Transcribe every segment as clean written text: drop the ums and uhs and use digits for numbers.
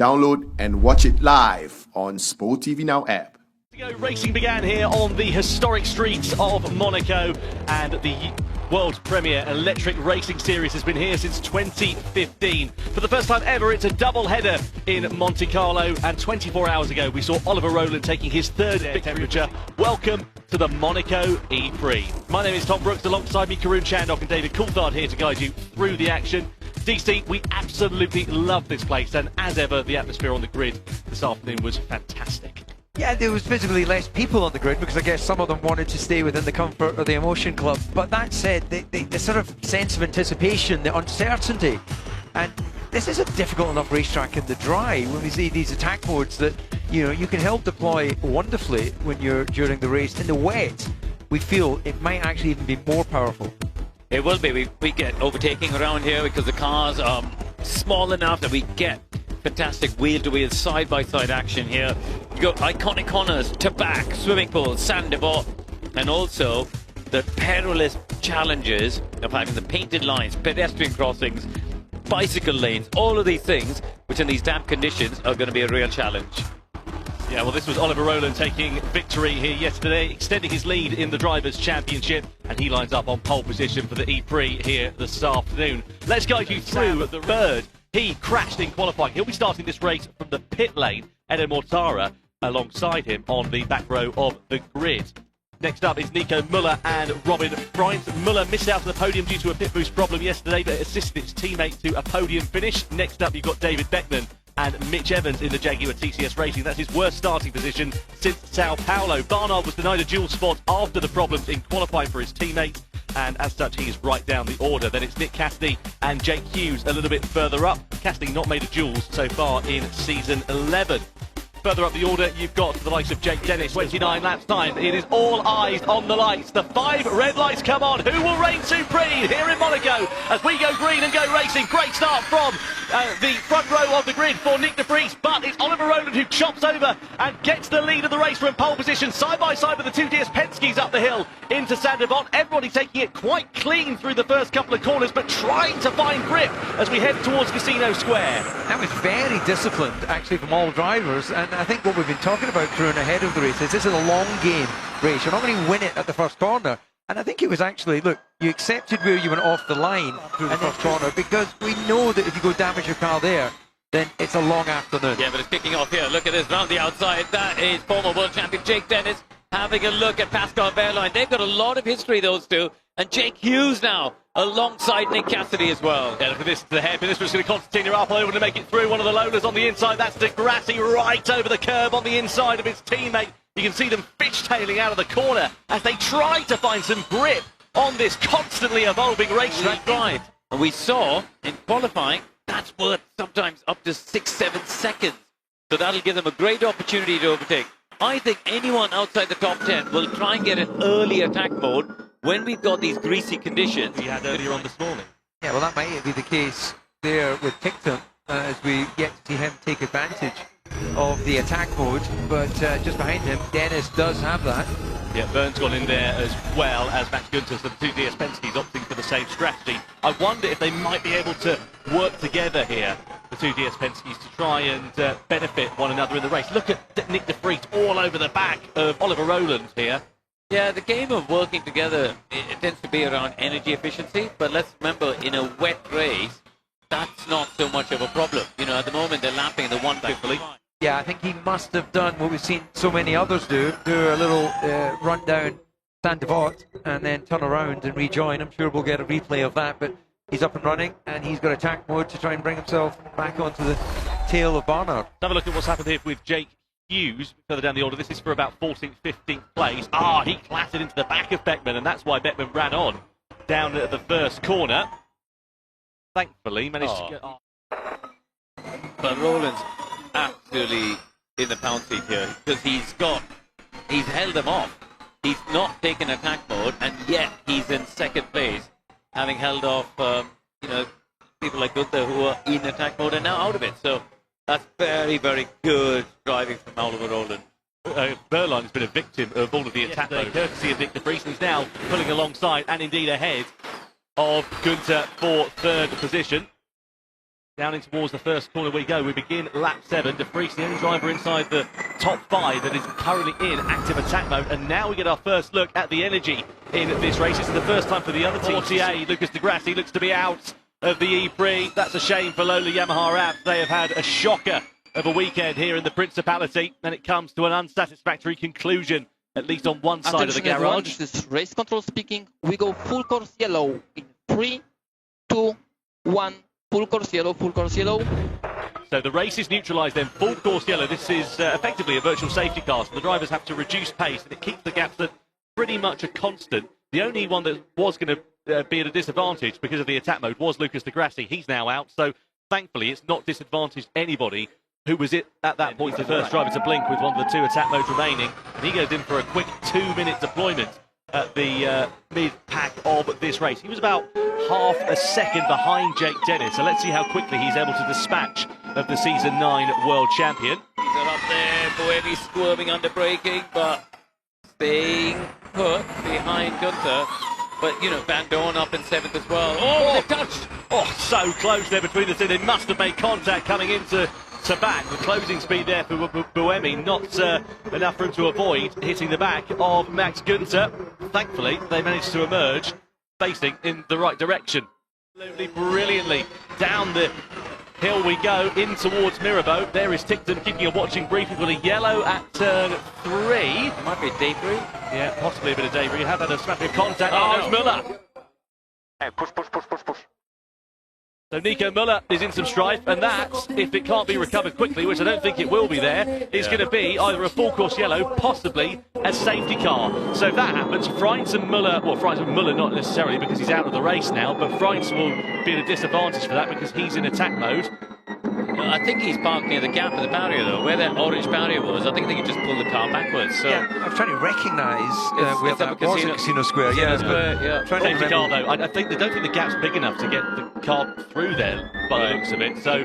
Download and watch it live on Sport TV Now app. Racing began here on the historic streets of Monaco, and the World Premier Electric Racing Series has been here since 2015. For the first time ever, it's a double header in Monte Carlo, and 24 hours ago we saw Oliver Rowland taking his third temperature. Welcome to the Monaco E-Prix. My name is Tom Brooks, alongside me Karun Chandok and David Coulthard here to guide you through the action. DC, we absolutely love this place, and as ever, the atmosphere on the grid this afternoon was fantastic. Yeah, there was visibly less people on the grid because I guess some of them wanted to stay within the comfort of the Emotion Club. But that said, the sort of sense of anticipation, the uncertainty, and this is a difficult enough racetrack in the dry when we see these attack modes that, you know, you can help deploy wonderfully when you're during the race. In the wet, we feel it might actually even be more powerful. It will be. We get overtaking around here because the cars are small enough that we get fantastic wheel-to-wheel, side-by-side action here. You got iconic corners, Tabac, swimming pools, Saint Devote, and also the perilous challenges of having the painted lines, pedestrian crossings, bicycle lanes, all of these things, which in these damp conditions are going to be a real challenge. Yeah, well, this was Oliver Rowland taking victory here yesterday, extending his lead in the Drivers' Championship, and he lines up on pole position for the E-Prix here this afternoon. Let's guide you through the bird. He crashed in qualifying. He'll be starting this race from the pit lane. Edo Mortara alongside him on the back row of the grid. Next up is Nico Muller and Robin Freund. Muller missed out on the podium due to a pit boost problem yesterday, but assisted his teammate to a podium finish. Next up, you've got David Beckman and Mitch Evans in the Jaguar TCS Racing. That's his worst starting position since Sao Paulo. Barnard was denied a dual spot after the problems in qualifying for his teammates, and as such he is right down the order. Then it's Nick Cassidy and Jake Hughes a little bit further up. Cassidy not made a duels so far in season 11. Further up the order, you've got the likes of Jake Dennis, 29 laps time. It is all eyes on the lights. The 5 red lights come on. Who will reign supreme here in Monaco as we go green and go racing? Great start from the front row of the grid for Nick de Vries, but it's Oliver Rowland who chops over and gets the lead of the race from pole position, side by side with the 2 DS Penske's up the hill into Saint Devote. Everybody taking it quite clean through the first couple of corners, but trying to find grip as we head towards Casino Square. That was very disciplined, actually, from all drivers. And I think what we've been talking about through and ahead of the race is this is a long game race. You're not going to win it at the first corner. And I think it was actually, look, you accepted where you went off the line through the first corner, because we know that if you go damage your car there, then it's a long afternoon. Yeah, but it's kicking off here. Look at this round the outside. That is former world champion Jake Dennis having a look at Pascal Wehrlein. They've got a lot of history, those two. And Jake Hughes now alongside Nick Cassidy as well. Yeah, look at this, the hairpin. This was going to Constantine up over to make it through. One of the loaders on the inside. That's De Grassi right over the curb on the inside of his teammate. You can see them fishtailing out of the corner as they try to find some grip on this constantly evolving racetrack. Right. And we saw in qualifying, that's worth sometimes up to 6-7 seconds. So that'll give them a great opportunity to overtake. I think anyone outside the top 10 will try and get an early attack mode when we've got these greasy conditions we had earlier on this morning. Yeah, well, that might be the case there with Picton as we get to see him take advantage of the attack mode. But just behind him, Dennis does have that. Yeah, Vern's gone in there as well as Max Gunther, so the 2 DS Penske's opting for the same strategy. I wonder if they might be able to work together here, the 2 DS Penske's, to try and benefit one another in the race. Look at Nick de Vries all over the back of Oliver Rowland here. Yeah, the game of working together, it tends to be around energy efficiency, but let's remember, in a wet race, that's not so much of a problem. You know, at the moment, they're lapping the 150. Yeah, I think he must have done what we've seen so many others do a little run down Saint Devote and then turn around and rejoin. I'm sure we'll get a replay of that, but he's up and running, and he's got attack mode to try and bring himself back onto the tail of Barnard. Have a look at what's happened here with Jake Hughes further down the order. This is for about 14th, 15th place. He clattered into the back of Beckman, and that's why Beckman ran on down at the first corner. Thankfully, managed to get on. But Rowland's absolutely in the pound seat here because he's held them off. He's not taken attack mode, and yet he's in second place, having held off, people like Gunther who are in attack mode and now out of it. So that's very, very good driving from Oliver Rowland. Wehrlein has been a victim of all of the attack mode, courtesy of Nick de Vries. He's now pulling alongside and indeed ahead of Gunther for third position. Down in towards the first corner we go. We begin lap 7. De Vries, the only driver inside the top 5 that is currently in active attack mode. And now we get our first look at the energy in this race. This is the first time for the other team. Formulae, Lucas de Grassi looks to be out of the E-Prix. That's a shame for Lola Yamaha App. They have had a shocker of a weekend here in the Principality, and it comes to an unsatisfactory conclusion, at least on one side of the garage. Everyone, this is race control speaking. We go full course yellow in 3, 2, 1. Full course yellow, full course yellow. So the race is neutralised then, full course yellow. This is effectively a virtual safety car, so the drivers have to reduce pace, and it keeps the gaps at pretty much a constant. The only one that was going to be at a disadvantage because of the attack mode was Lucas de Grassi. He's now out, so thankfully it's not disadvantaged anybody who was at that point the first driver to blink with one of the 2 attack modes remaining. And he goes in for a quick 2-minute deployment at the mid-pack of this race. He was about half a second behind Jake Dennis, so let's see how quickly he's able to dispatch of the Season 9 World Champion. He's up there, Boemi squirming under braking, but staying put behind Gunther. But, you know, Van Dorn up in 7th as well. Oh, they've touched! Oh, so close there between the two. They must have made contact coming into back. The closing speed there for Boemi, not enough for him to avoid hitting the back of Max Günther. Thankfully, they managed to emerge facing in the right direction. Absolutely brilliantly. Down the hill we go, in towards Mirabeau. There is Tickton keeping a watching brief. We've got a yellow at turn 3. It might be a debris. Yeah, possibly a bit of debris. Have had a smattering of contact. Oh, it's Müller. Hey, push. So Nico Müller is in some strife, and that, if it can't be recovered quickly, which I don't think it will be there, is going to be either a full course yellow, possibly a safety car. So if that happens, Freins and Müller, well, Freins and Müller not necessarily because he's out of the race now, but Freins will be at a disadvantage for that because he's in attack mode. Well, I think he's parked near the gap of the barrier, though. Where that orange barrier was, I think they can just pull the car backwards. So. Yeah, I'm trying to recognise where that was at Casino Square. Yeah, yeah. Safety car, though. I don't think the gap's big enough to get the car through there, by the looks of it. So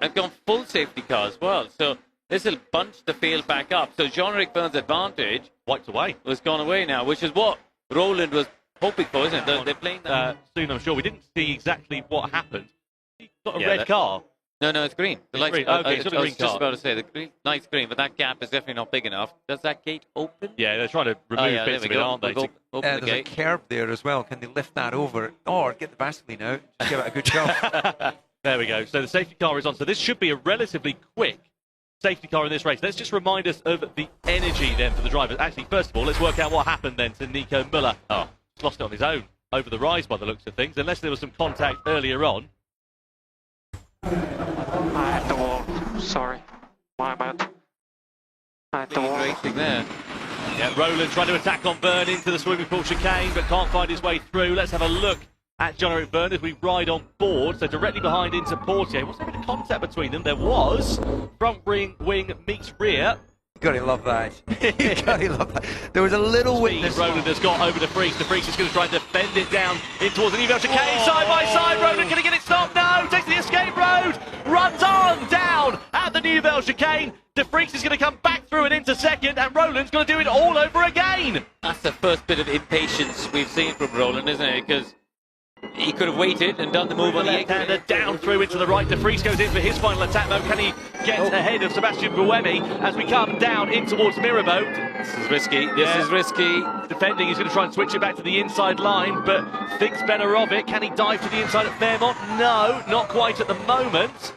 they've gone full safety car as well. So this will bunch the field back up. So Jean-Eric Verne's advantage wiped away. Was gone away now, which is what Roland was hoping for, isn't it? They're playing that soon, I'm sure. We didn't see exactly what happened. He's got a red car. No, it's green. The light's green. Okay, I was just about to say, the green, light's green, but that gap is definitely not big enough. Does that gate open? Yeah, they're trying to remove bits of it, aren't they? Open the there's gate. a curb there as well. Can they lift that over? Or get the Vaseline out and give it a good shove? There we go. So the safety car is on. So this should be a relatively quick safety car in this race. Let's just remind us of the energy then for the drivers. Actually, first of all, let's work out what happened then to Nico Müller. Oh, he's lost it on his own over the rise by the looks of things, unless there was some contact earlier on. I hit the wall. Sorry. My bad. I hit the wall. Racing there. Yeah, Roland trying to attack on Verne into the swimming pool chicane, but can't find his way through. Let's have a look at Jean-Eric Verne as we ride on board. So directly behind into Portier. Was there a bit of contact between them? There was. Front wing meets rear. You gotta love that. You gotta love that. There was a little witness. Roland has got over De Vries. De Vries is going to try and defend it down in towards the Nivelle chicane. Side by side. Roland going to get it stopped. No, takes the escape road. Runs on down at the Nivelle chicane. De Vries is going to come back through and into second, and Roland's going to do it all over again. That's the first bit of impatience we've seen from Roland, isn't it? Because he could have waited and done the move on the left-hander down through into the right. De Vries goes in for his final attack mode. Can he get ahead of Sebastian Buemi as we come down in towards Mirabeau? This is risky. This is risky. Defending, he's going to try and switch it back to the inside line, but thinks better of it. Can he dive to the inside at Fairmont? No, not quite at the moment.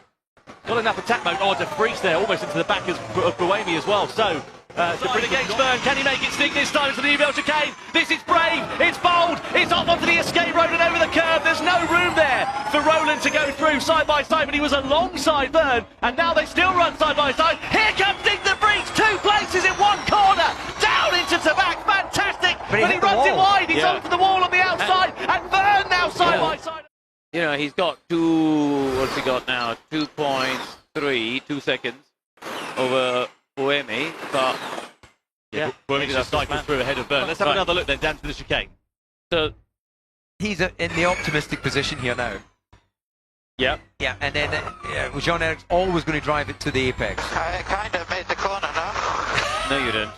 Got enough attack mode. Oh, De Vries there, almost into the back of Buemi as well. So, against Verne, can he make it stick this time to the Nivelle chicane? This is brave, it's bold, it's off onto the escape road and over the curve. There's no room there for Roland to go through side by side, but he was alongside Verne, and now they still run side by side. Here comes Dick De Vries, 2 places in 1 corner, down into Tabac, fantastic, but he runs it wide, he's onto the wall on the outside, and Verne now side by side. You know, he's got what's he got now? 2 seconds over Buemi, but Buemi's just cycling through ahead of Verne. Let's have another look then down to the chicane. So he's in the optimistic position here now. Yeah, and then Jean-Eric's always going to drive it to the apex. I kind of made the corner now. No, you didn't.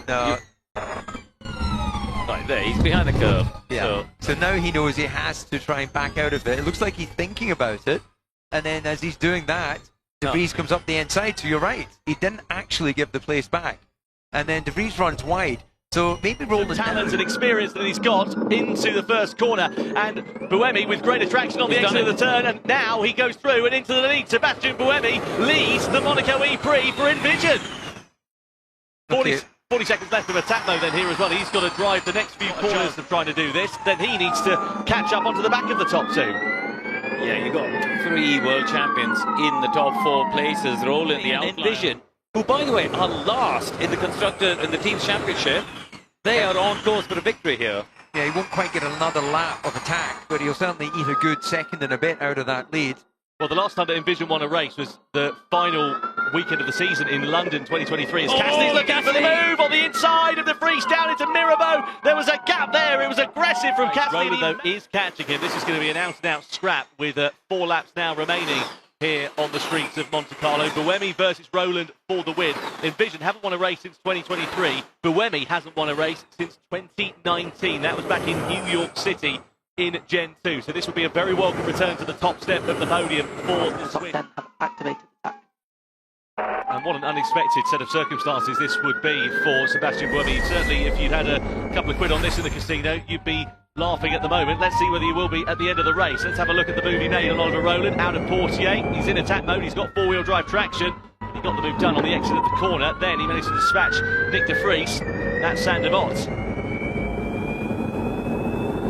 No. Right, there. He's behind the curve. Yeah. So now he knows he has to try and back out of it. It looks like he's thinking about it. And then as he's doing that, De Vries comes up the inside. So you're right. He didn't actually give the place back. And then De Vries runs wide. So maybe roll the talent and experience that he's got into the first corner, and Buemi with great attraction on the exit of the turn, and now he goes through and into the lead. Sebastian Buemi leads the Monaco E-Prix for Envision. 40 seconds left of attack mode then here as well. He's got to drive the next few corners of trying to do this. Then he needs to catch up onto the back of the top two. Yeah, you got 3 world champions in the top 4 places. Roland, the Envision, who by the way are last in the constructor and the team's championship. They are on course for a victory here. Yeah, he won't quite get another lap of attack, but he'll certainly eat a good second and a bit out of that lead. Well, the last time that Envision won a race was the final weekend of the season in London 2023. As Cassidy's looking for the move on the inside of the Fries down into Mirabeau. There was a gap there. It was aggressive from Cassidy. Roland, though, is catching him. This is going to be an out-and-out scrap with 4 laps now remaining here on the streets of Monte Carlo. Buemi versus Roland for the win. Envision haven't won a race since 2023. Buemi hasn't won a race since 2019. That was back in New York City in Gen 2. So this would be a very welcome return to the top step of the podium for the Swiss. Have activated attack. And what an unexpected set of circumstances this would be for Sebastian Buemi. Certainly, if you'd had a couple of quid on this in the casino, you'd be laughing at the moment. Let's see whether he will be at the end of the race. Let's have a look at the move he made on Oliver Roland out of Portier. He's in attack mode. He's got 4-wheel drive traction. He got the move done on the exit of the corner. Then he managed to dispatch Nick de Vries. That's Sander Vos.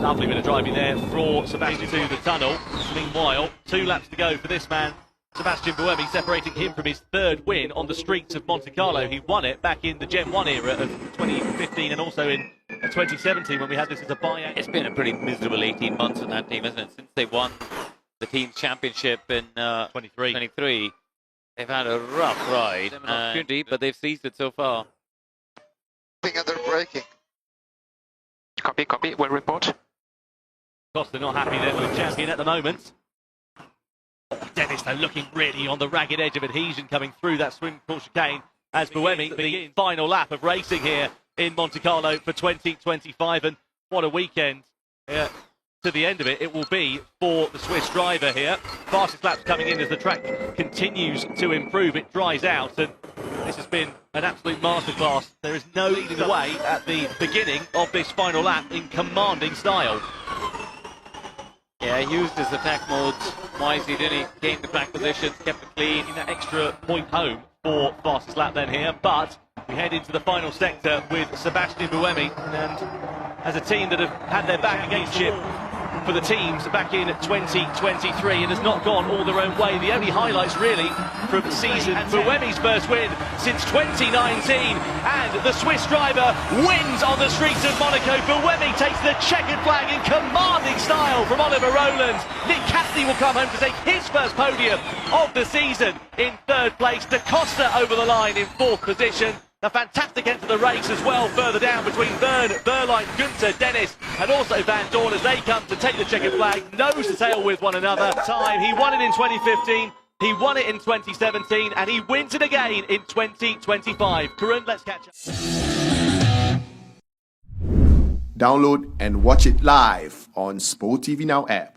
Lovely bit of driving there for Sebastian to the tunnel. Meanwhile, 2 laps to go for this man, Sebastian Buemi, separating him from his 3rd win on the streets of Monte Carlo. He won it back in the Gen 1 era of 2015 and also in 2017 when we had this as a buyout. It's been a pretty miserable 18 months in that team, isn't it? Since they won the team's championship in 23. They've had a rough ride, but they've seized it so far. They're braking. Copy, we'll report. Costa not happy there with the champion at the moment. Dennis, though, looking really on the ragged edge of adhesion coming through that swing course chicane as Buemi begins the final lap of racing here in Monte Carlo for 2025. And what a weekend to the end of it will be for the Swiss driver here. Fastest laps coming in as the track continues to improve. It dries out, and this has been an absolute masterclass. There is no leading the way at the beginning of this final lap in commanding style. Yeah, he used his attack modes wisely, didn't he? Gained the track positions, kept it clean. That extra point home for fastest lap then here, but we head into the final sector with Sebastian Buemi, and as a team that have had their back against Chip for the teams back in 2023, it has not gone all their own way. The only highlights really from the season, Buemi's first win since 2019, and the Swiss driver wins on the streets of Monaco. Buemi takes the checkered flag in commanding style from Oliver Roland. Nick Cassidy will come home to take his first podium of the season in 3rd place. Da Costa over the line in 4th position. A fantastic end to the race as well, further down between Bern, Berline, Günther, Dennis and also Van Dorn as they come to take the checkered flag, nose to tail with one another. Time, he won it in 2015, he won it in 2017 and he wins it again in 2025. Karun, let's catch up. Download and watch it live on Sport TV Now app.